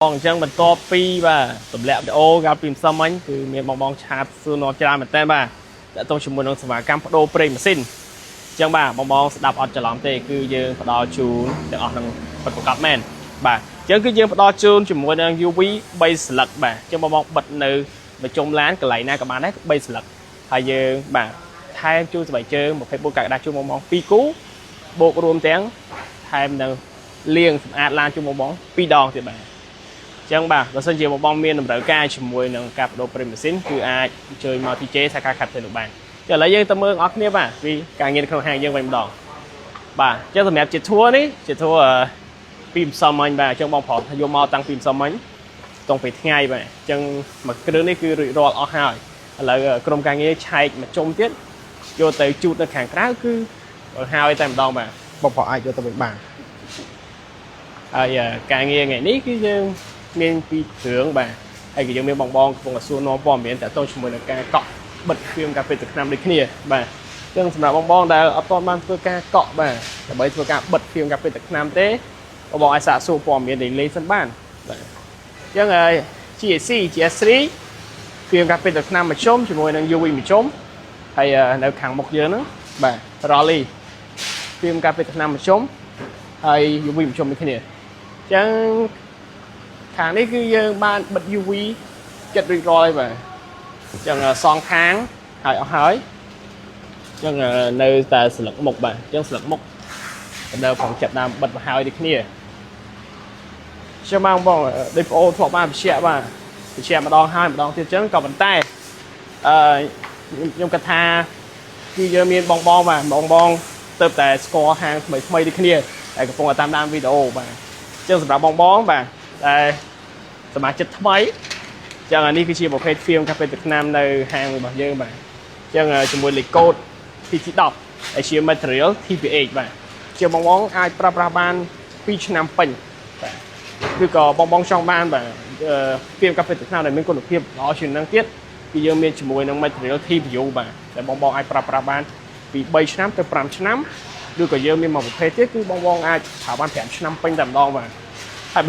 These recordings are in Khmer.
បងអញ្ចឹងបន្ទាប់ពីបាទទម្លាក់វីដេអូកាលពីម្សិលមិញគឺមានបងឆាតសួរនាំច្រើនមែនតើបាទតើតោះជាមួយនឹងសេវាកម្មបដូរប្រេងម៉ាស៊ីនអញ្ចឹងបាទបងស្ដាប់អត់ច្រឡំទេគឺយើងផ្ដល់ជូនទាំងអស់នឹងពិតប្រាកដមែនបាទអញ្ចឹងគឺយើងផ្ដល់ជូនជាមួយនឹង UV 3ស្លឹកបាទអញ្ចឹងបងបិទនៅបញ្ចុំឡានកន្លែងណាក៏បានដែរ3ស្លឹកហើយយើងបាទថែមជូនស្បែកជើង24កក្កដាជូនបង2គូបូករួមទាំងថែមនៅលាងសម្អាតឡានជូនបង2ដងទៀតបាទចឹងបាទបើសិនជាបងមានតម្រូវការជាមួយនឹងការបដូរប្រេងម៉ាស៊ីនគឺអាចអញ្ជើញមកទីជេសាខាខាត់ទៅនោះបានចឹងឥឡូវយើងទៅមើលអស់គ្នាបាទពីការងារក្នុងហាងយើងវិញម្ដងបាទចឹងសម្រាប់ជាធัวនេះជាធัวពីម្សិលមិញបាទអញ្ចឹងបងប្រុសយកមកតាំងពីម្សិលមិញតង់ពីថ្ងៃបាទអញ្ចឹងមួយគ្រឿងនេះគឺរួចរាល់អស់ហើយឥឡូវក្រុមការងារឆែកមកជុំទៀតយកទៅជូតនៅខាងក្រៅគឺហើយតែម្ដងបាទបងប្រុសអាចយកទៅវិញបានហើយការងារថ្ងៃនេះគឺយើងមានពីគ្រឿងបាទហើយក៏យើងមានបងកំពុងសួរនាំព័ត៌មានតទៅជាមួយនឹងការកក់បិទហ្វៀមកាហ្វេទឹកថ្នាំដូចគ្នាបាទអញ្ចឹងសម្រាប់បងដែលអត់ទាន់បានធ្វើការកក់បាទដើម្បីធ្វើការបិទហ្វៀមកាហ្វេទឹកថ្នាំទេបងអាចសាកសួរព័ត៌មានលេខសិនបានបាទអញ្ចឹងGSC GS3 ហ្វៀមកាហ្វេទឹកថ្នាំមួយជុំជាមួយនឹង UV មួយជុំហើយនៅខាងមុខយើងហ្នឹងបាទ Raleigh ហ្វៀមកាហ្វេទឹកថ្នាំមួយជុំហើយ UV មួយជុំដូចគ្នាអញ្ចឹងខាងនេះគឺយើងបានបិទ UV ចិត្តរួចរាល់ហើយបាទអញ្ចឹងសងខាងហើយអស់ហើយអញ្ចឹងនៅតែស្លឹកមុខបាទអញ្ចឹងស្លឹកមុខនៅផងចិត្តដើមបិទមកហើយដូចគ្នាចាំបងដូចប្អូនធ្លាប់បានបញ្ជាក់បាទបញ្ជាក់ម្ដងហើយម្ដងទៀតអញ្ចឹងក៏ប៉ុន្តែខ្ញុំគិតថាគឺយើងមានបងបាទបងទៅតែស្គាល់ហាងថ្មីដូចគ្នាដែលកំពុងតែតាមដានវីដេអូបាទអញ្ចឹងសម្រាប់បងបាទដែលសមាជិកថ្មីអញ្ចឹងនេះគឺជាប្រភេទហ្វៀមកាហ្វេទឹកថ្នាំនៅហាងរបស់យើងបាទអញ្ចឹងជាមួយលេខកូដ TC10 ដែលជា material TPH បាទជាបងអាចប្រើប្រាស់បាន2ឆ្នាំពេញបាទឬក៏បងចង់បានបាទហ្វៀមកាហ្វេទឹកថ្នាំដែលមានគុណភាពល្អជាងនឹងទៀតគឺយើងមានជាមួយនឹង material TPU បាទដែលបងអាចប្រើប្រាស់បានពី3ឆ្នាំទៅ5ឆ្នាំឬក៏យើងមានមួយប្រភេទទៀតគឺបងអាចប្រើបាន5ឆ្នាំពេញតែម្ដងបាទហើយ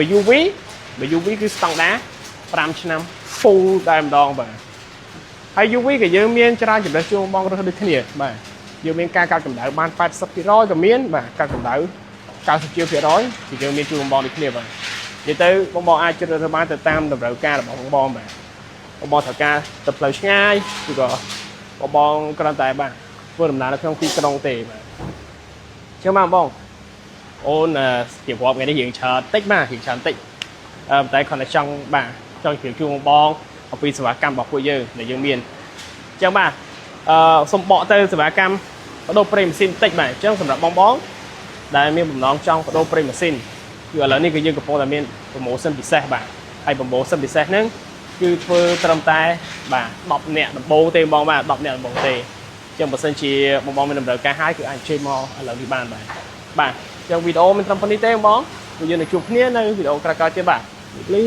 បើ UV គឺស្តង់ដា5ឆ្នាំ full តែម្ដងបាទហើយ UV ក៏យើងមានច្រើនចំណេះជួងបងរើសដូចគ្នាបាទយើងមានការកាត់កម្ដៅបាន 80% ក៏មានបាទកាត់កម្ដៅ 90% គឺយើងមានជួងបងដូចគ្នាបាទនិយាយទៅបងអាចជ្រើសរើសបានទៅតាមតម្រូវការរបស់បងបាទបងត្រូវការទៅផ្លូវឆ្ងាយឬក៏បងគ្រាន់តែបាទធ្វើដំណើរនៅក្នុងទីក្រុងទេបាទជឿមកបងអូនជាប្រវត្តិថ្ងៃនេះយើងច្រើនតិចបាទយើងច្រើនតិចតែគាត់តែចង់បាទចង់ជម្រាបជូនបងអំពីសេវាកម្មរបស់ពួកយើងដែលយើងមានអញ្ចឹងបាទសូមបកទៅសេវាកម្មបដូរប្រេងម៉ាស៊ីនបន្តិចបាទអញ្ចឹងសម្រាប់បងដែលមានបំណងចង់បដូរប្រេងម៉ាស៊ីនគឺឥឡូវនេះគឺយើងកំពុងតែមាន promotion ពិសេសបាទហើយ promotion ពិសេសហ្នឹងគឺធ្វើត្រឹមតែបាទ10នាក់ដំបូងទេបងបាទ10នាក់ដំបូងទេអញ្ចឹងបើសិនជាបងមានតម្រូវការហើយគឺអាចជួយមកឥឡូវនេះបានបាទអញ្ចឹងវីដេអូមិនត្រឹមប៉ុណ្្នេះទេបងគឺយើងនឹងជួបគ្នានៅវីដេអូក្រោយៗទៀតបាទលា